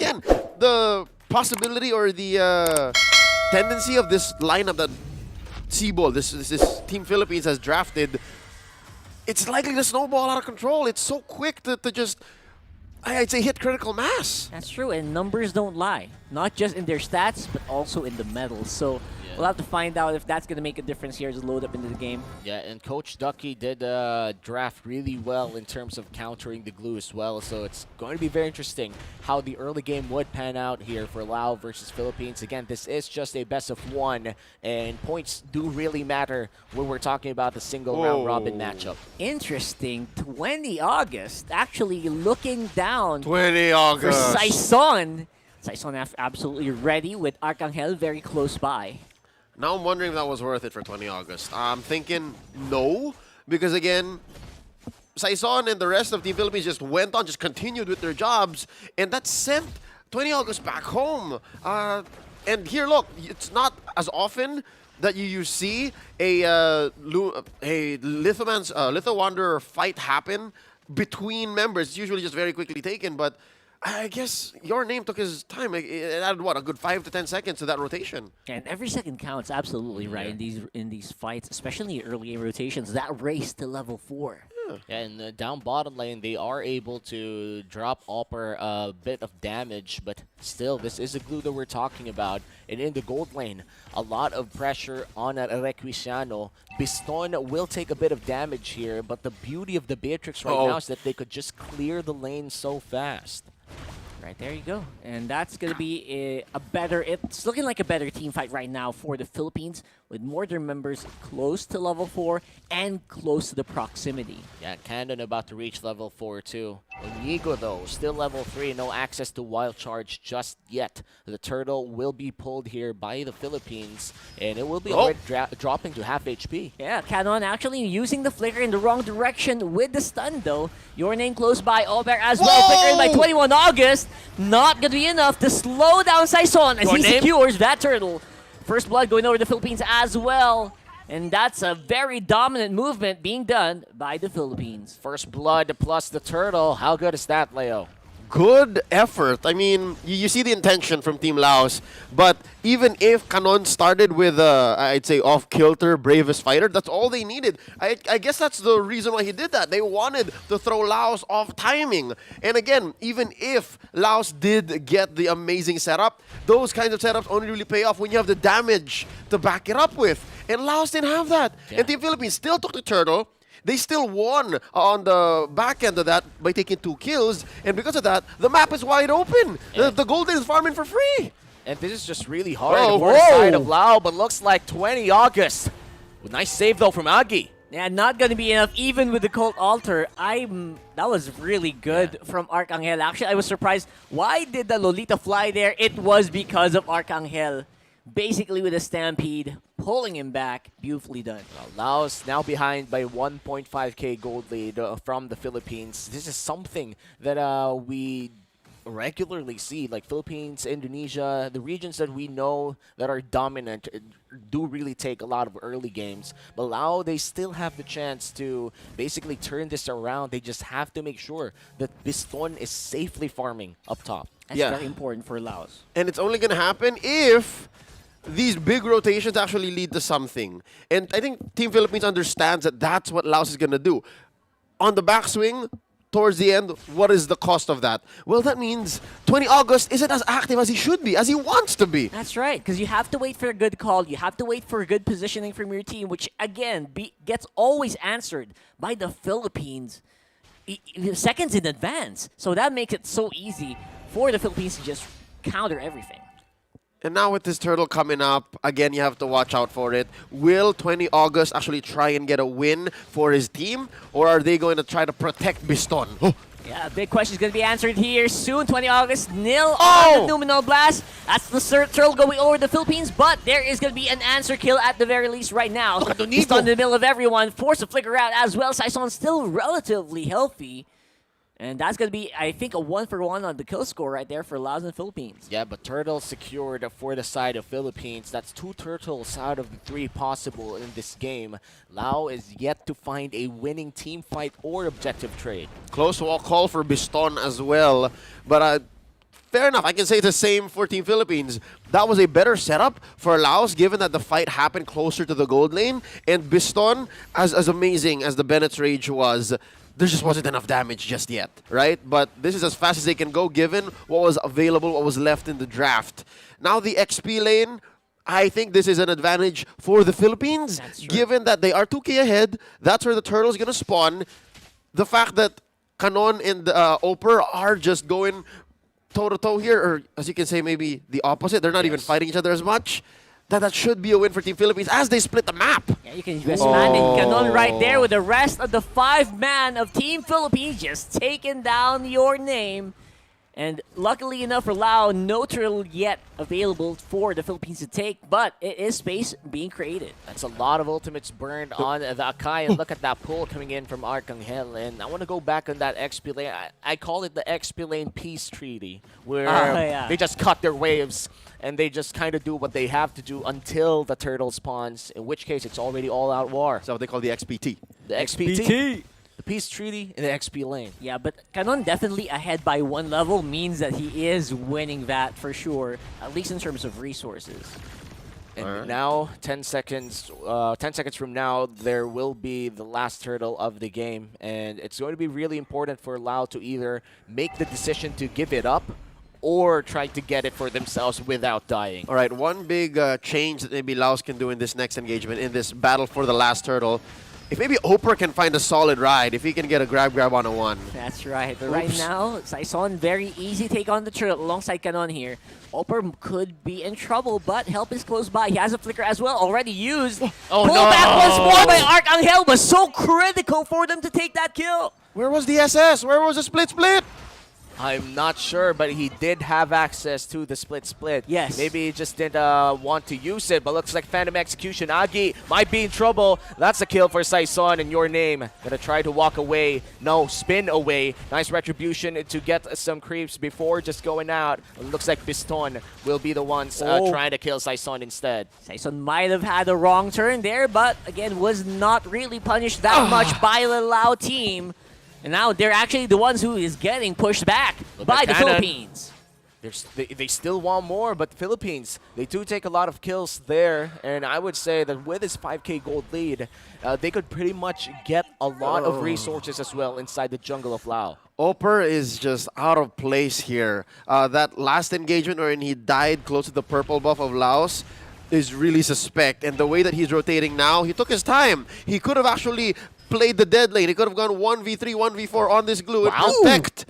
again, the possibility or the tendency of this lineup that Seaball, this Team Philippines has drafted, it's likely to snowball out of control. It's so quick to just, I'd say, hit critical mass. That's true, and numbers don't lie. Not just in their stats, but also in the medals. So we'll have to find out if that's going to make a difference here as we load up into the game. Yeah, and Coach Ducky did draft really well in terms of countering the glue as well. So it's going to be very interesting how the early game would pan out here for Laos versus Philippines. Again, this is just a best of one, and points do really matter when we're talking about the single round robin matchup. Interesting. 20 August actually looking down 20 for August. Saison. Saison absolutely ready with Arcangel very close by. Now I'm wondering if that was worth it for 20 August. I'm thinking no, because again, Saison and the rest of Team Philippines just went on, just continued with their jobs, and that sent 20 August back home. And here, look, it's not as often that you see a Litho Wanderer fight happen between members. It's usually just very quickly taken, but I guess your name took his time. It added, what, a good 5 to 10 seconds to that rotation. And every second counts, absolutely right in these fights, especially early game rotations. That race to level 4. Yeah, and down bottom lane, they are able to drop Opper a bit of damage, but still, this is the glue that we're talking about. And in the gold lane, a lot of pressure on Requisiano. Biston will take a bit of damage here, but the beauty of the Beatrix right now is that they could just clear the lane so fast. Right, there you go. And that's going to be a better... It's looking like a better team fight right now for the Philippines, with more of their members close to level 4 and close to the proximity. Yeah, Candon about to reach level 4 too. Inigo though, still level 3, no access to Wild Charge just yet. The turtle will be pulled here by the Philippines, and it will be already dropping to half HP. Yeah, Canon actually using the flicker in the wrong direction with the stun though. Your name close by, Ober as well, flickering by 21 August. Not going to be enough to slow down Saison as he secures that turtle. First blood going over the Philippines as well. And that's a very dominant movement being done by the Philippines. First blood plus the turtle. How good is that, Leo? Good effort. I mean, you see the intention from Team Laos, but even if Canon started with, I'd say, off-kilter, bravest fighter, that's all they needed. I guess that's the reason why he did that. They wanted to throw Laos off timing. And again, even if Laos did get the amazing setup, those kinds of setups only really pay off when you have the damage to back it up with. And Laos didn't have that. Yeah. And Team Philippines still took the turtle. They still won on the back end of that by taking 2 kills, and because of that, the map is wide open. The Golden is farming for free. And this is just really hard for the side of Lao, but looks like 20 August. Nice save though from Agi. Yeah, not going to be enough even with the Cult Altar. That was really good from Arcangel. Actually, I was surprised. Why did the Lolita fly there? It was because of Arcangel. Basically with a Stampede, pulling him back. Beautifully done. Laos now behind by 1.5k gold lead from the Philippines. This is something that we regularly see, like Philippines, Indonesia, the regions that we know that are dominant do really take a lot of early games. But Laos, they still have the chance to basically turn this around. They just have to make sure that Biston is safely farming up top. That's very important for Laos. And it's only going to happen if these big rotations actually lead to something. And I think Team Philippines understands that that's what Laos is going to do. On the backswing, towards the end, what is the cost of that? Well, that means 20 August isn't as active as he should be, as he wants to be. That's right, because you have to wait for a good call. You have to wait for good positioning from your team, which, again, gets always answered by the Philippines seconds in advance. So that makes it so easy for the Philippines to just counter everything. And now with this turtle coming up, again, you have to watch out for it. Will 20 August actually try and get a win for his team? Or are they going to try to protect Biston? Yeah, big question is going to be answered here soon. 20 August, nil on the Numinal Blast. That's the turtle going over the Philippines, but there is going to be an answer kill at the very least right now. He's in the middle of everyone, forced to flicker out as well. Saison's still relatively healthy. And that's going to be, I think, a 1-for-1 on the kill score right there for Laos and Philippines. Yeah, but turtle secured for the side of Philippines. That's 2 turtles out of the 3 possible in this game. Lao is yet to find a winning team fight or objective trade. Close call for Biston as well. But fair enough. I can say the same for Team Philippines. That was a better setup for Laos, given that the fight happened closer to the gold lane. And Biston, as amazing as the Bennett's Rage was, there just wasn't enough damage just yet, right? But this is as fast as they can go, given what was available, what was left in the draft. Now the XP lane, I think this is an advantage for the Philippines, given that they are 2K ahead. That's where the turtle's going to spawn. The fact that Canon and Oper are just going toe-to-toe here, or as you can say, maybe the opposite. They're not even fighting each other as much. That should be a win for Team Philippines as they split the map. Yeah, you can just man in Canon right there with the rest of the 5-man of Team Philippines just taking down your name. And luckily enough for Lao, no turtle yet available for the Philippines to take, but it is space being created. That's a lot of ultimates burned on the Akai, and look at that pull coming in from Arcangel. And I want to go back on that XP lane. I call it the XP lane peace treaty, where they just cut their waves and they just kind of do what they have to do until the turtle spawns, in which case it's already all-out war. So they call the XPT. The XPT. The peace treaty in the XP lane. Yeah, but Canon definitely ahead by 1 level means that he is winning that for sure, at least in terms of resources. And now, 10 seconds from now, there will be the last turtle of the game, and it's going to be really important for Lao to either make the decision to give it up or try to get it for themselves without dying. All right, one big change that maybe Laos can do in this next engagement, in this battle for the last turtle. If maybe Oper can find a solid ride, if he can get a grab on a 1. That's right. But right now, Saison, very easy take on the turtle alongside Canon here. Oper could be in trouble, but help is close by. He has a flicker as well, already used. Oh, Pull back once more by Arcangel was so critical for them to take that kill. Where was the SS? Where was the split? I'm not sure, but he did have access to the split. Yes. Maybe he just didn't want to use it, but looks like Phantom Execution. Agi might be in trouble. That's a kill for Saison in your name. Gonna try to walk away. No, spin away. Nice retribution to get some creeps before just going out. It looks like Biston will be the ones trying to kill Saison instead. Saison might have had a wrong turn there, but again, was not really punished that much by the Lao team. And now they're actually the ones who is getting pushed back by the Philippines. They still want more, but the Philippines, they do take a lot of kills there. And I would say that with this 5K gold lead, they could pretty much get a lot of resources as well inside the jungle of Lao. Oper is just out of place here. That last engagement wherein he died close to the purple buff of Laos is really suspect. And the way that he's rotating now, he took his time. He could have actually played the dead lane. He could have gone 1v3, 1v4 on this glue and protect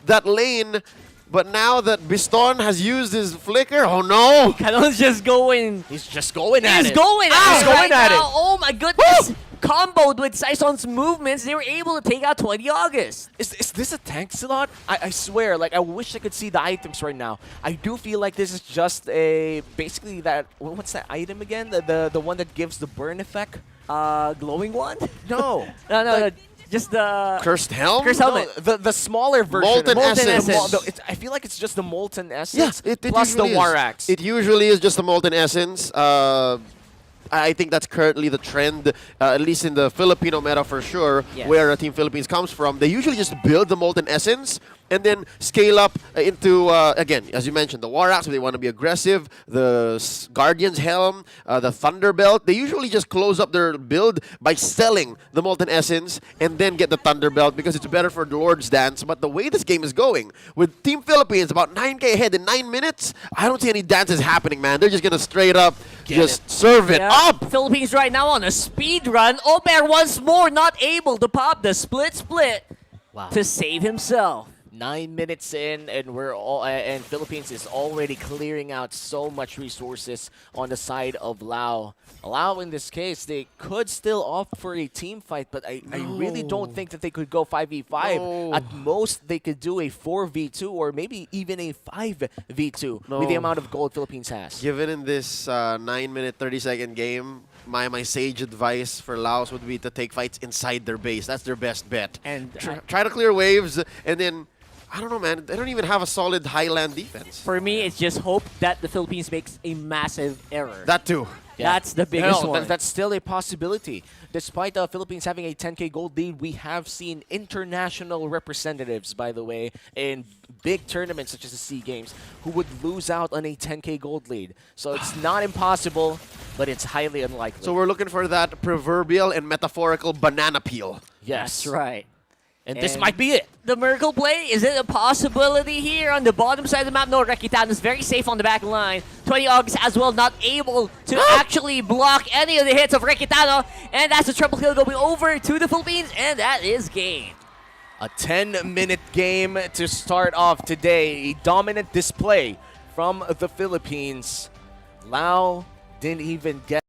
that lane. But now that Biston has used his flicker, oh no! Canon's just going. He's just going at it. He's going at it. It. Oh my goodness. Comboed with Saison's movements, they were able to take out 20 August. Is this a tank slot? I swear, like, I wish I could see the items right now. I do feel like this is just basically that, what's that item again? The one that gives the burn effect? Glowing one? No. No. Just the Cursed Helm? Cursed Helmet. No, the smaller version. Molten Essence. I feel like it's just the Molten Essence it plus the usually War is. Axe. It usually is just the Molten Essence. I think that's currently the trend, at least in the Filipino meta for sure, where Team Philippines comes from. They usually just build the Molten Essence and then scale up into, again, as you mentioned, the War Axe, if they want to be aggressive, the Guardian's Helm, the Thunderbelt. They usually just close up their build by selling the Molten Essence and then get the Thunderbelt because it's better for the Lord's Dance. But the way this game is going, with Team Philippines about 9K ahead in 9 minutes, I don't see any dances happening, man. They're just going to straight up serve it up. Philippines right now on a speed run. Oper once more not able to pop the split to save himself. 9 minutes in, and we're all and Philippines is already clearing out so much resources on the side of Lao. Lao, in this case, they could still opt for a team fight, but I really don't think that they could go 5v5. No. At most, they could do a 4v2 or maybe even a 5v2 with the amount of gold Philippines has. Given in this 9-minute, 30-second game, my sage advice for Laos would be to take fights inside their base. That's their best bet. And try to clear waves, and then, I don't know, man, they don't even have a solid highland defense. for me, it's just hope that the Philippines makes a massive error. That too. That's the biggest one. That's still a possibility. Despite the Philippines having a 10K gold lead, we have seen international representatives, by the way, in big tournaments such as the Seagames, who would lose out on a 10K gold lead. So it's not impossible, but it's highly unlikely. So we're looking for that proverbial and metaphorical banana peel. yes. That's right. And this might be it. The miracle play, is it a possibility here on the bottom side of the map? No, Rekitano is very safe on the back line. 20 August as well, not able to actually block any of the hits of Rekitano. And that's a triple kill going over to the Philippines, and that is game. A 10-minute game to start off today. A dominant display from the Philippines. Lao didn't even get